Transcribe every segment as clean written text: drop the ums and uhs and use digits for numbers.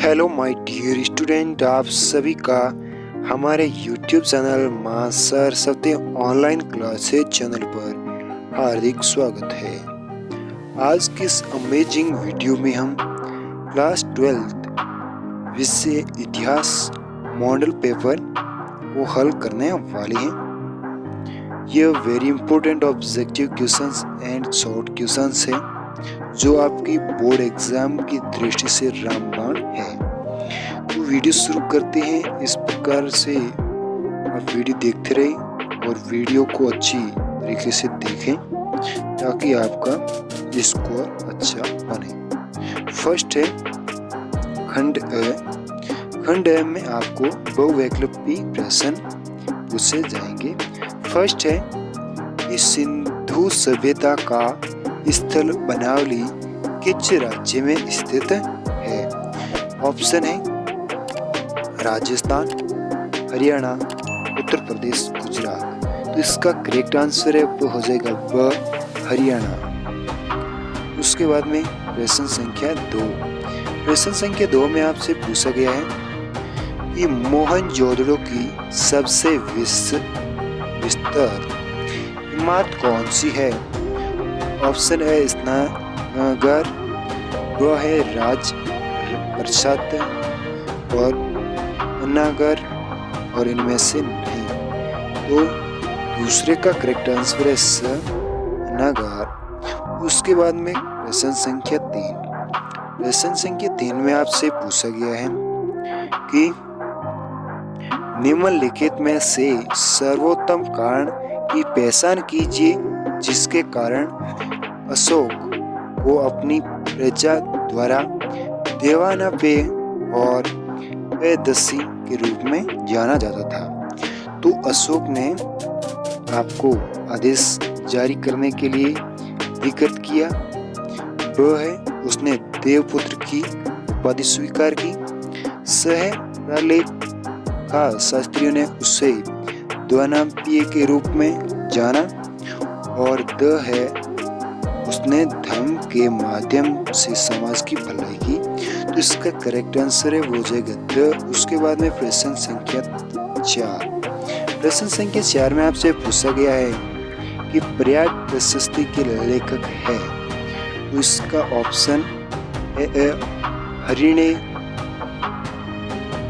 Hello my dear student, आप सभी का हमारे YouTube चैनल मां सरस्वती ऑनलाइन क्लासेज चैनल पर हार्दिक स्वागत है। आज की इस अमेजिंग वीडियो में हम क्लास 12 विषय इतिहास मॉडल पेपर को हल करने वाले हैं। यह very important objective questions and short questions है जो आपकी बोर्ड एग्जाम की दृष्टि से रामबाण है। तो वीडियो शुरू करते हैं। इस प्रकार से आप वीडियो देखते रहें और वीडियो को अच्छी तरीके से देखें ताकि आपका स्कोर अच्छा बने। फर्स्ट है खंड अ। खंड अ में आपको बहुविकल्पी प्रश्न पूछे जाएंगे। फर्स्ट है ये सिंधु सभ्यता का स्थल बनावली किस राज्य में स्थित है? ऑप्शन है राजस्थान, हरियाणा, उत्तर प्रदेश, गुजरात। तो इसका करेक्ट आंसर है वो हो जाएगा ब हरियाणा। उसके बाद में प्रश्न संख्या 2। प्रश्न संख्या 2 में आपसे पूछा गया है कि मोहनजोदड़ो की सबसे विस्तृत इमारत कौन सी है? ऑप्शन है स्नानघर, ब है राज प्रसाद और अन्नागर और इनमें से नहीं। तो दूसरे का करेक्ट आंसर है स अन्नागर। उसके बाद में प्रश्न संख्या 3। प्रश्न संख्या 3 में आपसे पूछा गया है कि निम्नलिखित में से सर्वोत्तम कारण की पहचान कीजिए जिसके कारण अशोक को अपनी प्रजा द्वारा देवानंद और पेदसी के रूप में जाना जाता था। तो अशोक ने आपको आदेश जारी करने के लिए विकृत किया। ब है उसने देवपुत्र की उपाधि स्वीकार की। स है प्रलेखा शास्त्रियों ने उसे द्वानांपीय के रूप में जाना। और द है उसने धर्म के माध्यम से समाज की भलाई की। तो इसका करेक्ट आंसर है वो हो जाएगा द। उसके बाद में प्रश्न संख्या 4। प्रश्न संख्या 4 में आपसे पूछा गया है कि प्रयाग प्रशस्ति के लेखक है। तो इसका ऑप्शन है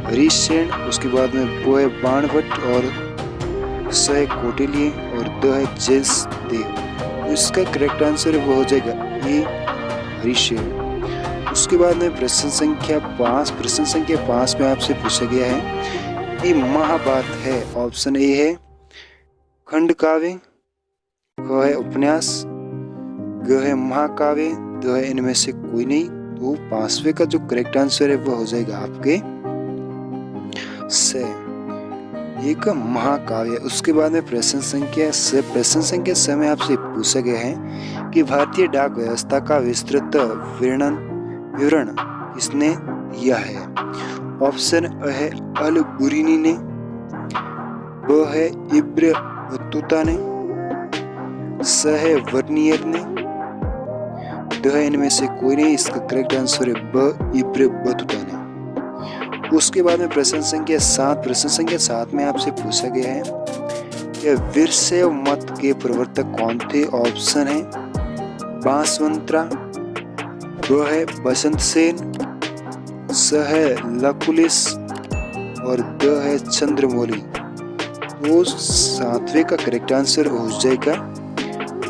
हरिसेन। उसके बाद में वो है बाणभट्ट और स है कौटिल्य और द है जयदेव। तो इसका करेक्ट आंसर वो हो जाएगा ए हरिसेन। उसके बाद में प्रश्न संख्या 5। प्रश्न संख्या 5 में आपसे पूछा गया है कि महाभारत है। ऑप्शन ए है खंड काव्य, क है उपन्यास, ग है महाकाव्य, द है इनमें से कोई नहीं। तो 5वें का जो करेक्ट आंसर है वो हो जाएगा आपके से एक महाकाव्य। उसके बाद में प्रश्न संख्या 6 में आपसे पूछा गया है कि भारतीय डाक व्यवस्था का विस्तृत विवरण किसने दिया है? ऑप्शन अ है अल बुरीनी ने, ब है इब्न बतूता ने, स है वर्नियर ने, द है इनमें से कोई नहीं। इसका करेक्ट आंसर है ब इब्न बतूता ने। उसके बाद में प्रश्न संख्या 7। प्रश्न संख्या 7 में आपसे पूछा गया है कि वीरशैव मत के प्रवर्तक कौन थे? ऑप्शन है बांसवंतरा, ब है बसंत सेन, स है लकुलिस और द है चंद्रमौली। तो 7वें का करेक्ट आंसर हो जाएगा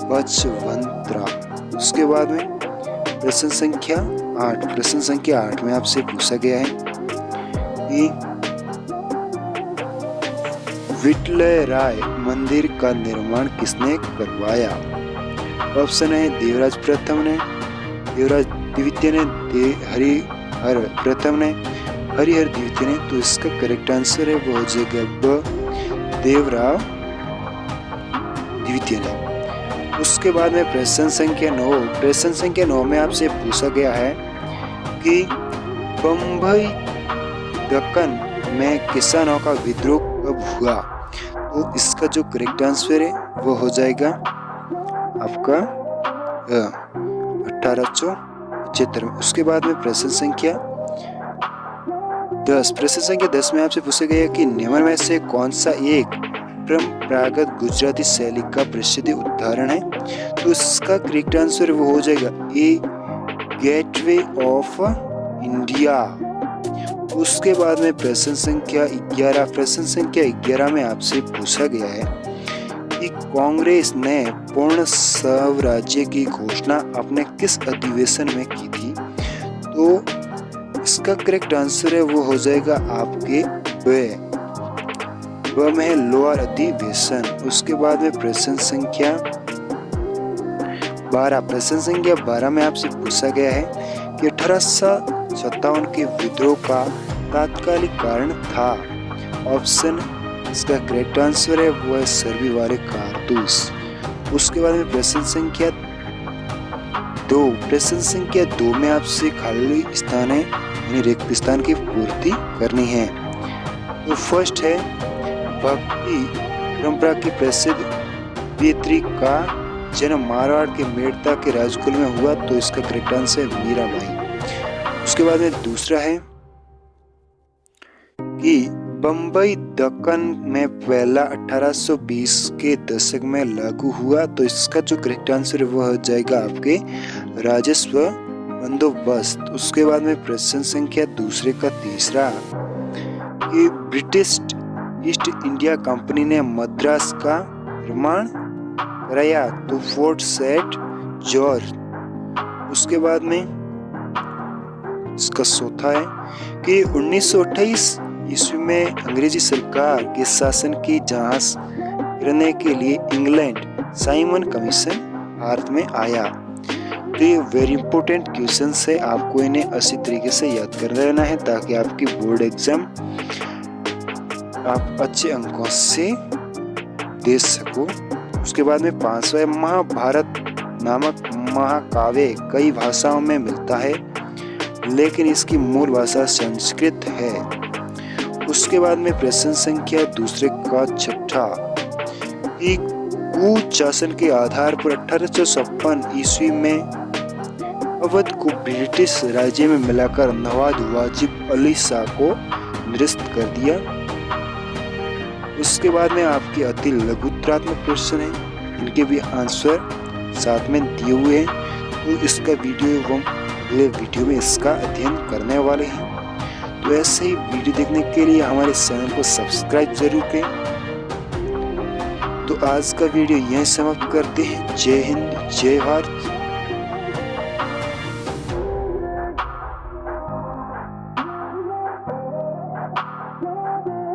बचवंतरा। उसके बाद में प्रश्न संख्या 8। प्रश्न संख्या 8 में आपसे पूछा गया है कि विट्लय राय मंदिर का निर्माण किसने करवाया? ऑप्शन है देवराज प्रथम ने, देवराज द्वितीय ने, हरिहर प्रथम ने, हरिहर द्वितीय ने। तो इसका करेक्ट आंसर है वो हो जाएगा ब देवराव द्वितीय ने। उसके बाद में प्रश्न संख्या 9। प्रश्न संख्या 9 में आपसे पूछा गया है कि बम्बई दक्कन में किसानों का विद्रोह कब हुआ? तो इसका जो करेक्ट आंसर है वो हो जाएगा आपका 1875 में। उसके बाद में प्रश्न संख्या 10 प्रश्न संख्या 10 में आपसे पूछा गया कि निम्न में से कौन सा एक परंपरागत गुजराती शैली का प्रसिद्ध उदाहरण है। तो इसका करेक्ट आंसर वो हो जाएगा ए गेटवे ऑफ इंडिया। उसके बाद में प्रश्न संख्या 11 में आपसे पूछा गया है कि कांग्रेस ने पूर्ण स्वराज्य की घोषणा अपने किस अधिवेशन में की थी। तो इसका करेक्ट आंसर है वो हो जाएगा आपके ब में है लोअर अधिवेशन। उसके बाद में प्रश्न संख्या 12 में आपसे पूछा गया है कि 1857 के विद्रोह का तात्कालिक कारण था। ऑप्शन इसका करेक्ट आंसर है वो है सर्दी वाले कारतूस। उसके बाद में प्रश्न संख्या 2 में आपसे खाली स्थान है यानी रिक्त स्थान की पूर्ति करनी है। तो फर्स्ट है भक्ति परंपरा की प्रसिद्ध बेत्री का जन्म मारवाड़ के मेड़ता के राजकुल में हुआ। तो इसका करेक्ट आंसर है मीराबाई। उसके बाद में दूसरा है कि बम्बई दक्कन में पहला 1820 के दशक में लागू हुआ। तो इसका जो करेक्ट आंसर है वो हो जाएगा आपके राजस्व बंदोबस्त। उसके बाद में प्रश्न संख्या 2 का तीसरा कि ब्रिटिश ईस्ट इंडिया कंपनी ने मद्रास का निर्माण कराया। तो फोर्ट सेंट जॉर्ज। उसके बाद में इसका चौथा है कि 1928 ईस्वी में अंग्रेजी सरकार के शासन की जांच करने के लिए इंग्लैंड साइमन कमीशन भारत में आया। तो ये वेरी इंपॉर्टेंट क्वेश्चन है, आपको इन्हें अच्छी तरीके से याद कर लेना है ताकि आपकी बोर्ड एग्जाम आप अच्छे अंकों से दे सको। उसके बाद में 5वां महाभारत नामक महाकाव्य कई भाषाओं में मिलता है लेकिन इसकी मूल भाषा संस्कृत है। उसके बाद में प्रश्न संख्या 2 का छठा कि कुशासन के आधार पर 1856 ईस्वी में अवध को ब्रिटिश राज्य में मिलाकर नवाब वाजिब अली शाह को निरस्त कर दिया। उसके बाद में आपके अति लघुत्तरात्मक प्रश्न है, इनके भी आंसर साथ में दिए हुए हैं। तो इसका वीडियो हम अगले वीडियो में इसका अध्ययन करने वाले हैं। तो ऐसे ही वीडियो देखने के लिए हमारे चैनल को सब्सक्राइब जरूर करें। तो आज का वीडियो यहीं समाप्त करते हैं। जय हिंद, जय भारत।